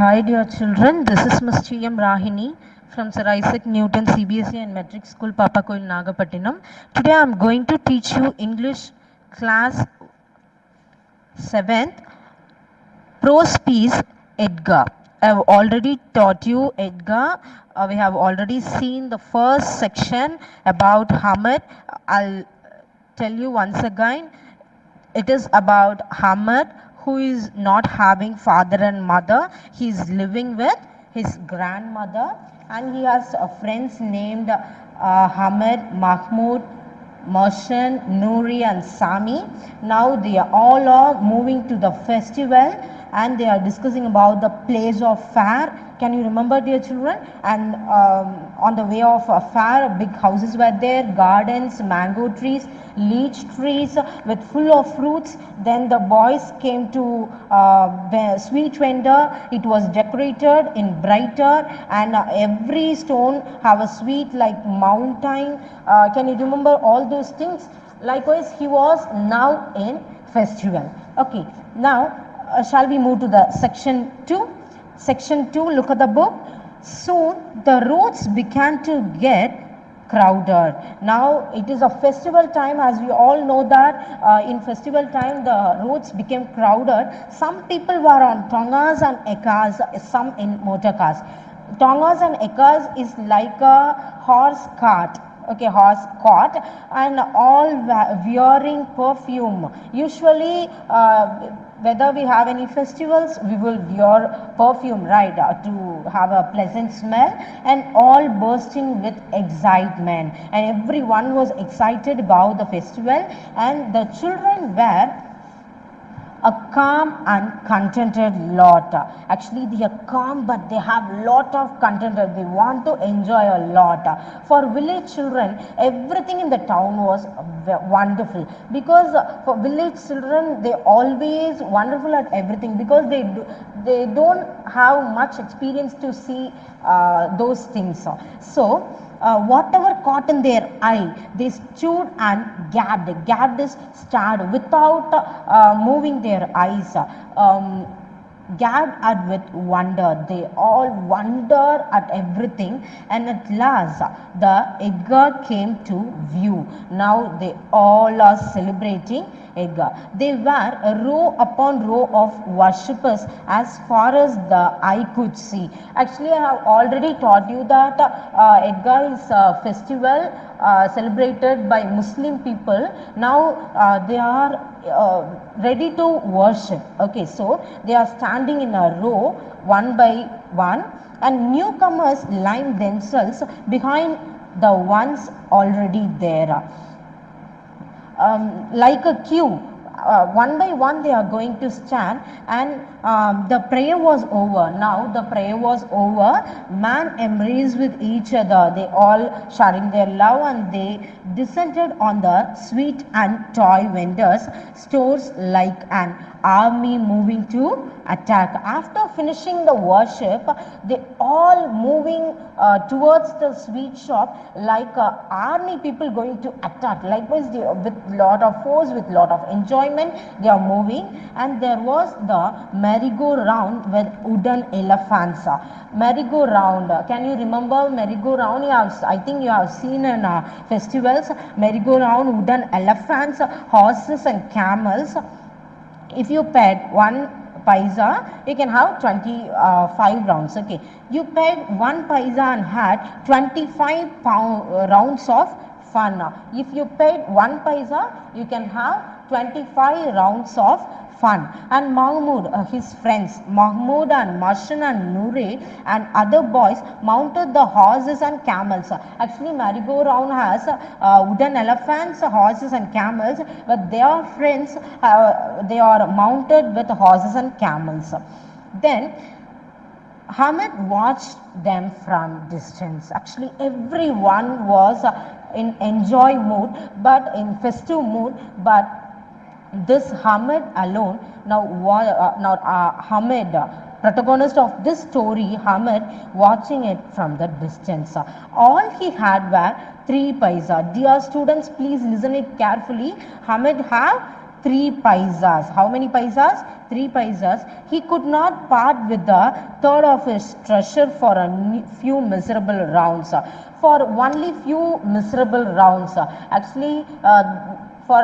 Hi dear children, this is Ms. T.M. Rahini from Sir Isaac Newton CBSE and Metric School, Papakoil, Nagapattinam. Today I am going to teach you English class 7th prose piece Edgar. I have already taught you Edgar. We have already seen the first section about Hamid. I'll tell you once again. It is about Hamid, who is not having father and mother. He is living with his grandmother, and he has friends named Hamid, Mahmoud, Mohsen, Nouri and Sami. Now they are all are moving to the festival and they are discussing about the place of fair. Can you remember, dear children? And on the way of a fair, big houses were there, gardens, mango trees, leech trees with full of fruits. Then the boys came to the sweet vendor. It was decorated in brighter, and every stone have a sweet like mountain. Can you remember all those things? Likewise, he was now in festival. Okay, now shall we move to the section 2? Section 2, look at the book. Soon the roads began to get crowded. Now it is a festival time, as we all know that in festival time the roads became crowded. Some people were on tongas and ekas, some in motor cars. Tongas and ekas is like a horse cart. Okay, horse cart, and all wearing perfume. Usually whether we have any festivals, we will wear perfume, right, to have a pleasant smell, and all bursting with excitement, and everyone was excited about the festival, and the children were a calm and contented lot. Actually they are calm, but they have lot of contented. They want to enjoy a lot. For village children, everything in the town was wonderful, because for village children they always wonderful at everything, because they don't have much experience to see those things. So whatever caught in their eye, they stood and gaped. Gaped is stared without moving their eyes. Gagged at with wonder. They all wonder at everything, and at last the Edgar came to view. Now they all are celebrating Edgar. They were a row upon row of worshippers as far as the eye could see. Actually, I have already taught you that Edgar is a festival celebrated by Muslim people. Now they are ready to worship. Okay, so they are standing in a row one by one, and newcomers line themselves behind the ones already there, like a queue. One by one they are going to stand, and the prayer was over. Now the prayer was over. Man embraced with each other. They all sharing their love, and they descended on the sweet and toy vendors, stores like an army moving to attack. After finishing the worship, they all moving towards the sweet shop like army people going to attack. Likewise, they, with lot of force, with lot of enjoyment, they are moving. And there was the merry-go-round with wooden elephants. Merry-go-round, can you remember merry-go-round? I think you have seen in festivals, merry-go-round, wooden elephants, horses and camels. If you paid 1 paisa, you can have 25 rounds. Okay, you paid 1 paisa and had 25 rounds of fun. If you paid 1 paisa, you can have 25 rounds of fun. And Mahmoud, his friends Mahmoud and Mohsen and Nouri and other boys mounted the horses and camels. Actually, merry-go-round has wooden elephants, horses and camels, but their friends they are mounted with horses and camels. Then Hamid watched them from distance. Actually, everyone was in enjoy mood, but in festive mood, but this Hamid alone, Hamid, protagonist of this story, Hamid, watching it from the distance. All he had were 3 paisa. Dear students, please listen it carefully. Hamid had 3 paisas. How many paisas? 3 paisas. He could not part with the third of his treasure for a few miserable rounds. For only few miserable rounds. Actually, for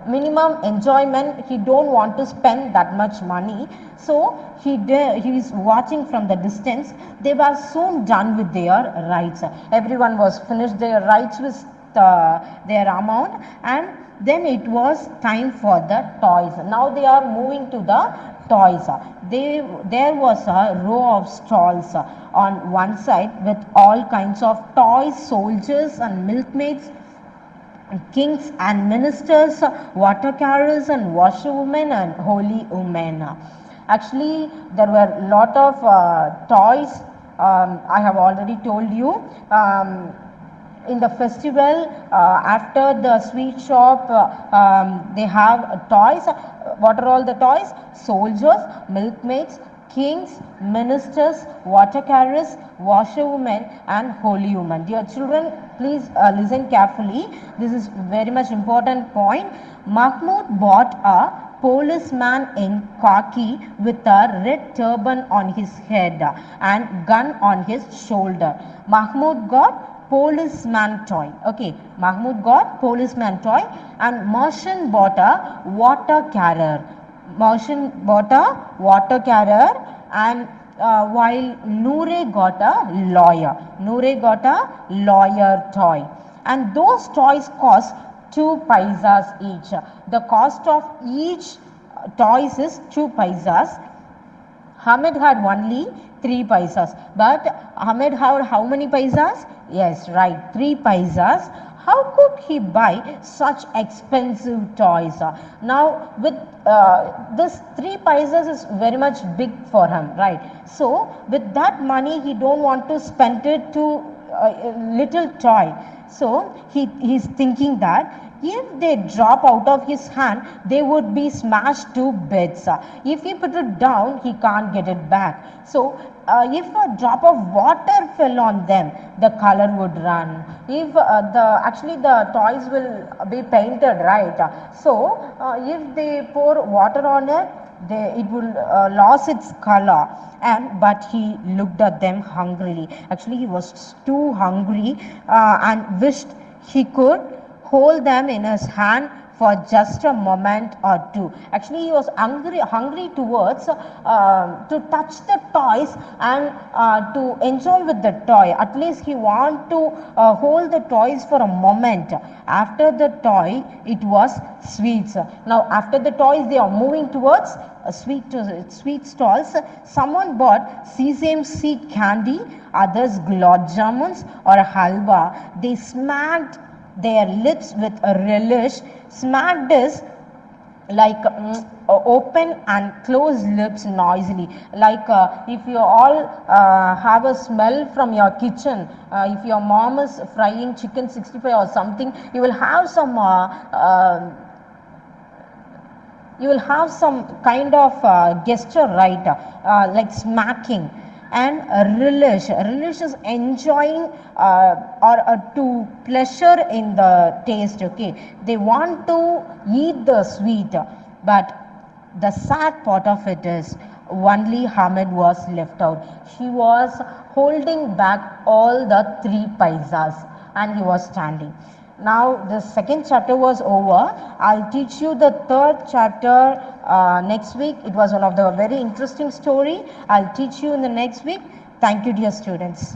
minimum enjoyment, he don't want to spend that much money. So he is watching from the distance. They were soon done with their rides. Everyone was finished their rides with their amount, and then it was time for the toys. Now they are moving to the toys. There was a row of stalls on one side with all kinds of toys, soldiers and milkmaids, kings and ministers, water carriers and washerwomen and holy women. Actually, there were a lot of toys. I have already told you. In the festival, after the sweet shop, they have toys. What are all the toys? Soldiers, milkmaids, kings, ministers, water carriers, washerwomen and holy women. Dear children, please listen carefully. This is very much important point. Mahmud bought a policeman in khaki with a red turban on his head and gun on his shoulder. Mahmud got policeman toy. Okay, Mahmud got policeman toy, and Merchant bought a water carrier. Merchant bought a water carrier, and while Noore got a lawyer. Noore got a lawyer toy. And those toys cost 2 paisas each. The cost of each toys is 2 paisas. Hamid had only 3 paisas. But Hamid had how many paisas? Yes, right, 3 paisas. How could he buy such expensive toys? Now, with this 3 paisas is very much big for him, right? So, with that money, he don't want to spend it to a little toy. So, he's thinking that if they drop out of his hand, they would be smashed to bits. If he put it down, he can't get it back. So, if a drop of water fell on them, the color would run. If actually the toys will be painted, right? So, if they pour water on it, it will lose its color. But he looked at them hungrily. Actually, he was too hungry and wished he could hold them in his hand for just a moment or two. Actually, he was hungry towards to touch the toys and to enjoy with the toy. At least he want to hold the toys for a moment. After the toy, it was sweets. Now, after the toys, they are moving towards sweet stalls. Someone bought sesame seed candy, others gulab jamuns or halwa. They smacked their lips with a relish. Smacked is like open and close lips noisily. Like if you all have a smell from your kitchen, if your mom is frying chicken 65 or something, you will have some kind of gesture, right? Like smacking. And relish is enjoying or to pleasure in the taste. Okay, they want to eat the sweet, but the sad part of it is only Hamid was left out. He was holding back all the 3 paisas and he was standing. Now the second chapter was over. I'll teach you the third chapter next week. It was one of the very interesting story. I'll teach you in the next week. Thank you, dear students.